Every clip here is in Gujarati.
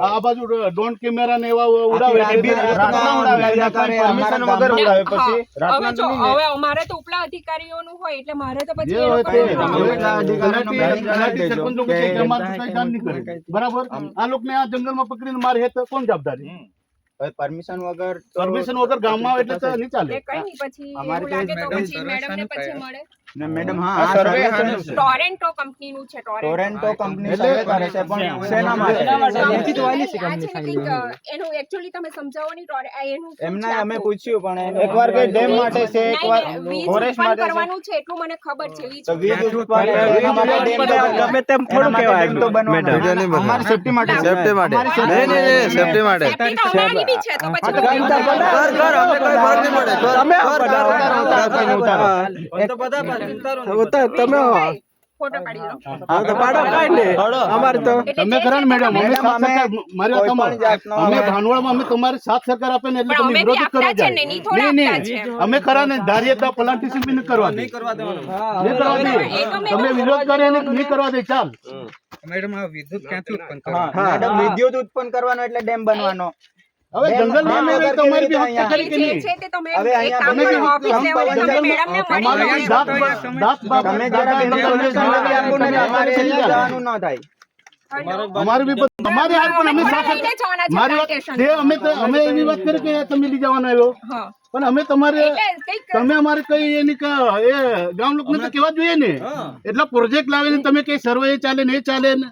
આ બાજુ ડ્રોન કેમેરા ને એવા ઉડાવે પરમિશન વગર ઉડાવે પછી હવે જો હવે અમારે તો ઉપલા અધિકારીઓનું હોય એટલે મારે તો પછી બરાબર આ લોકોને આ જંગલમાં પકડીને મારે હે તો કોણ જવાબદારી પરમિશન વગર ગામમાં એટલે તો નહીં ચાલે કઈ નહીં પછી એવું લાગે તો પછી મેડમ ને પછી મળે ને મેડમ ટોરેન્ટો કંપનીનું છે ટોરેન્ટો કંપની સર્વે કરે છે પણ શેના માટે એનું એક્ચ્યુઅલી તમે સમજાવો ની એનું એમને અમે પૂછ્યું પણ એકવાર કે ડેમ માટે છે એકવાર ફોરેસ્ટ માટે કરવાનું છે એટલું મને ખબર છે તો વીજ ઉત્પાદન એના માટે ડેમ ગમે તેમ થોડું કહેવાય તો બનવાનું અમારી સેફટી માટે સેફટી માટે નહીં સેફટી માટે અમારી બી છે તો પછી કર અમે કોઈ ફરક નહીં પડે તમે તો બધા તમે ફોટો પાડી લો હા તો પાડો કાઈ નહીં અમારે તો તમે કરો ને મેડમ અમે સાથ સરકાર મારી વાત સાંભળો અમે ભાનવાડમાં અમે તમારી સાથ સરકાર આપે ને એટલે તમે વિરોધ કરવા જાય નહીં અમે ખરા ને ધારીતા પ્લાન્ટેશન બી નહીં કરવા દે તમે વિરોધ કરે ને નહીં કરવા દે ચાલ મેડમ આ વિદ્યુત ક્યાંથી ઉત્પન્ન કરવાનો મેડમ વિદ્યુત ઉત્પન્ન કરવાનો એટલે ડેમ બનવાનો હવે જંગલ માં તમારી બી હક કરી કે નહીં છે તે તમે એક કામ કરો ઓફિસ લેવલે તમે મેડમ ને મળી દાંત તમે જરા ઇન્ફોર્મેશન લગી આપો ને અમારે જવાનું ન થાય અમારી બી તમારી હાર પણ અમે સાથ મારી વાત તે અમે એવી વાત કરી કે તમે લઈ જવાનો આવ્યો પણ અમે તમારે તમે અમારે કઈ એની એ ગામ લોકોને તો કહેવા જોઈએ ને એટલા પ્રોજેક્ટ લાવીને તમે કઈ સર્વે ચાલે ને એ ચાલે ને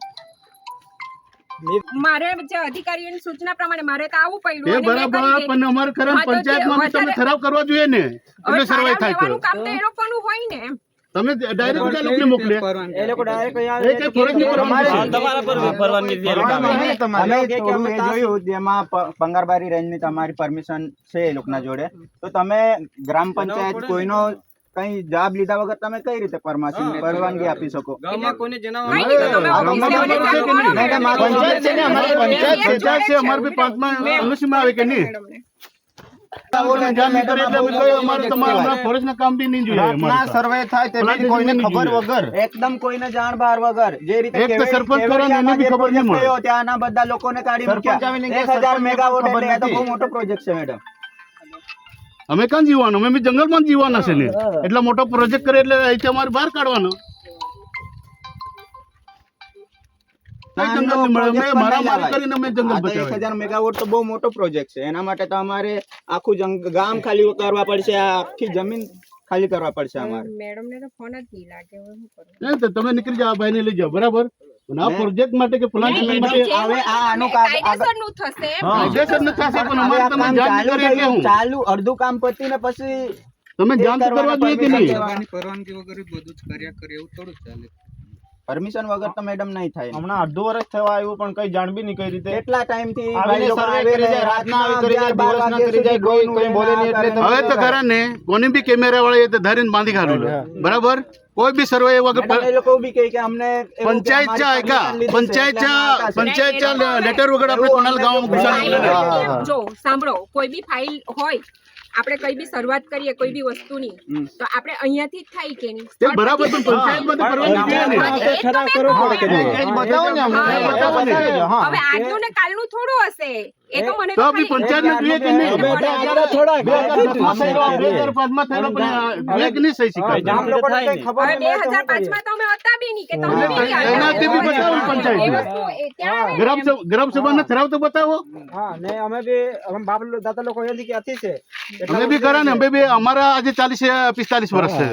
મારે જે અધિકારીઓની સૂચના પ્રમાણે મારે તો આવું પડ્યું એ બરાબર પણ અમારે ખરા પંચાયતમાં તમે ઠરાવ કરવા જોઈએ ને એટલે સર્વે થાય તો કામ તો એ લોકોનું હોય ને એમ તમે ડાયરેક્ટ આ લોકોને મોકલે એ લોકો ડાયરેક્ટ એ કઈ ફરજ નહીં પડવાની તમારા પર પરવાનગી અમે જોયું જેમાં પંગારબારી રેન્જની તમારી પરમિશન છે એ લોકોના જોડે તો તમે ગ્રામ પંચાયત કોઈનો કઈ જવાબ લીધા વગર તમે કઈ રીતે પરવાનગી આપી શકો એકદમ કોઈને જાણ બહાર વગર જે રીતે ત્યાંના બધા લોકોને કાઢી મૂક્યા 1000 મેગાવોટ એટલે તો બહુ મોટો પ્રોજેક્ટ છે મેડમ અમે ક્યાં જીવવાનું અમે જંગલમાં જીવવાના છે ને એટલા મોટો પ્રોજેક્ટ કરે એટલે અહીંથી અમારે બહાર કાઢવાનો મેગાવોટ તો બહુ મોટો પ્રોજેક્ટ છે એના માટે તો અમારે આખું ગામ ખાલી કરવા પડશે આખી જમીન ખાલી કરવા પડશે અમારે મેડમ ને તો ફોન જ નહીં લાગે હવે શું કરું તમે નીકળી જાઓ ભાઈ ને લઈ જાઓ બરાબર આ પ્રોજેક્ટ માટે કે પ્લાન્ટેશન માટે હવે આ આનું કાયદેસરનું થશે કાયદેસર ન થશે પણ અમારે તમે જાણ કરે કે હું ચાલુ અડધું કામ પતીને પછી તમે જાણ કરવા જોઈએ કે નહીં પરવાનગી વગર બધું જ કર્યા કરે એવું થોડું ચાલે પરમિશન વગર તો મેડમ નહીં થાય હમણાં અડધો વર્ષ થવા આવ્યું પણ કઈ જાણબી નહીં કઈ રીતે કેટલા ટાઈમ થી હવે તો ખરા ને કોને બી કેમેરા વાળા તો ધરીને બાંધી કાઢું બરાબર કોઈ બી સર્વે વગર લોકો બી કહે કે અમને પંચાયતच्या લેટર વગર આપણે કોનાલ ગામમાં જો સાંભળો કોઈ બી ફાઇલ હોય આપણે કઈ બી શરૂઆત કરીએ કોઈ બી વસ્તુની તો આપણે અહીંયાથી જ થાય કે નહીં તે બરાબર પણ પંચાયતમાં તો પરવાનગી જોઈએ ને ઠરાવ કરવો પડે કે બતાવો ને અમને બતાવો ને હવે આજનું ને કાલનું થોડું હશે એ તો મને તો બી પંચાયત ને જોઈએ કે નહીં થોડા 2005 માં થયેલો પણ જોઈએ કે નહીં સહી શીખાય ગામ લોકોને કઈ ખબર 2005 માં તો અમે હતા બી નહીં કે તમે એનાથી બી બતાવો પંચાયત ગ્રામસભાનો ઠરાવ તો બતાવો હા ને અમે બી બાપ દાદા લોકો એથી કે અતિ છે અમે બી કરે ને અમે બી અમારા આજે 40-45 વર્ષ છે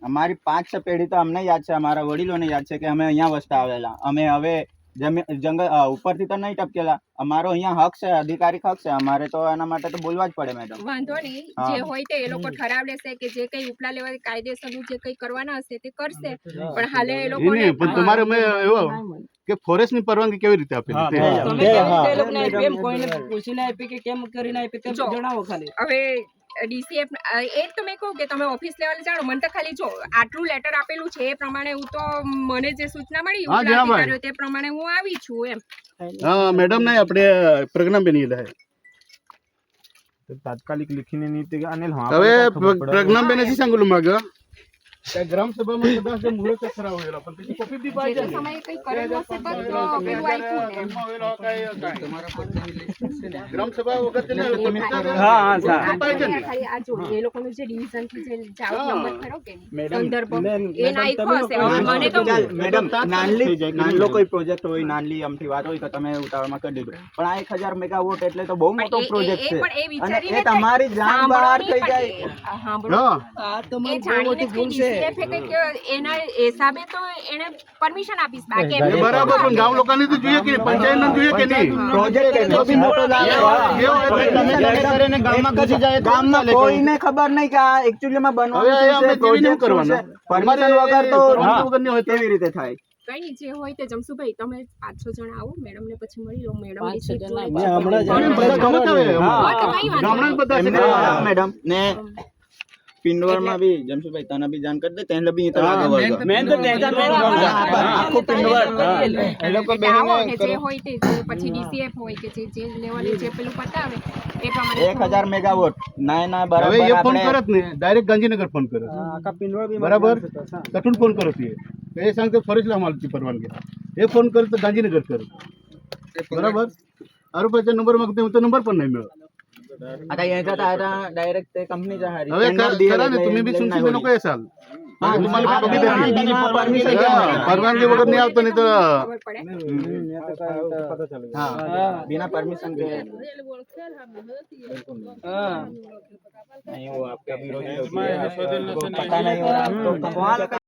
અમારી 5-6 પેઢી તો અમને યાદ છે અમારા વડીલોને યાદ છે કે અમે અહીંયા વસતા આવેલા અમે હવે જંગલ ઉપરથી તો નહીં ટપકેલા અમારો અહીંયા હક છે અધિકારી હક છે અમારે તો એના માટે તો બોલવા જ પડે મેડમ વાંધો નહીં જે હોય તે એ લોકો ઠરાવ લેશે કે જે કઈ ઉપલા લેવા કાયદેસરનું જે કઈ કરવાના હશે તે કરશે પણ હાલે એ લોકો પણ તમારે મેં એવો કે ફોરેસ્ટ ની પરવાનગી કેવી રીતે આપેલી હવે ડીસીએફ એ જ તમે કહું કે તમે ઓફિસ લેવલે જાણો મને તો ખાલી જો આટલું લેટર આપેલું છે એ પ્રમાણે હું તો મને જે સૂચના મળી તે પ્રમાણે હું આવી છું એમ હા મેડમ ને આપણે પ્રજ્ઞાબેન ઈલા તાત્કાલિક લીખીને નીતિ અનિલ હવે પ્રજ્ઞાબેન જી सांगू माग त्या ग्रामसभाમાં કદાચ જે મુહૂર્ત કરાવેલો પણ પછી કોપી બી પાઈ જે જાય સમયે કંઈ કરેલું હશે બસ પેલું આપ્યું ને એમ. ગ્રામસભા વખતે ને તમે ખાલી આ જો એ લોકોનું જે ડિવિઝનથી જે જાવ નંબર ખરો કે નહીં, સંદર્ભ એ નાખ્યો હશે. હવે મને તો મેડમ નાનલો કોઈ પ્રોજેક્ટ હોય, નાનલી અમથી વાત હોય તો તમે ઉતાવળમાં કરી દીધું, પણ આ 1000 મેગાવોટ એટલે તો બહુ મોટો પ્રોજેક્ટ છે પણ એ અને વિચારીને એ તમારી જાન બહાર થઈ જાય. સાંભળો, એ જાણીને જ કંઈ DCF એ કંઈક એના હિસાબે તો એને પરમિશન આપીશ, બાકી એમને બરાબર પણ ગામ લોકોને તો જોઈએ કે પંચાયત ને જોઈએ કે નહીં પ્રોજેક્ટ એટલો બી મોટો ગામમાં કોઈને ખબર નહીં કે આ એકચ્યુઅલી માં હવે અમે બનવાનું કેવી રીતે કરવાના? પરમિશન વગર તો પરમિશન વગરની હોય તો કેવી રીતે થાય? કઈ નહીં, જે હોય તે જમશુભાઈ તમે 5-6 જણા આવો, મેડમ ને પછી મળી લો. મેડમ ગામડા બધા છે મેડમ ને પિંડવરમાં બી જમશુભાઈ તને બી જાણ કરી દે, તેને બી તો લાગે વળગો મેન તો ટેન્શન આખું પિંડવર એ લોકો જે હોય તે પછી DCF હોય કે જે લેવલે જે પેલું પતાવે એ પ્રમાણે 1000 મેગાવોટ ના હવે બરાબર એ ફોન આપણે કરત ને ડાયરેક્ટ ગાંધીનગર ફોન કરે આખા પિંડોળ બી બરાબર કઠુન ફોન કરો તે એ सांगते फॉरेस्टला मालची परवानगी हे फोन करत गांधीनगर कर बराबर आरोपाचा नंबर मागते तो नंबर पण नाही मिळत. आता याच्यात आता डायरेक्ट ते कंपनीच्या हारी હવે करा ने तुम्ही बी सुनशील नको येसाल तुम्हाला कमी देणार परवानगी वगैरे नाही આવતો નહીં તો ખબર પડે. हाँ बिना परमिशन के नहीं वो आपका विरोधी पता नहीं हो रहा आपको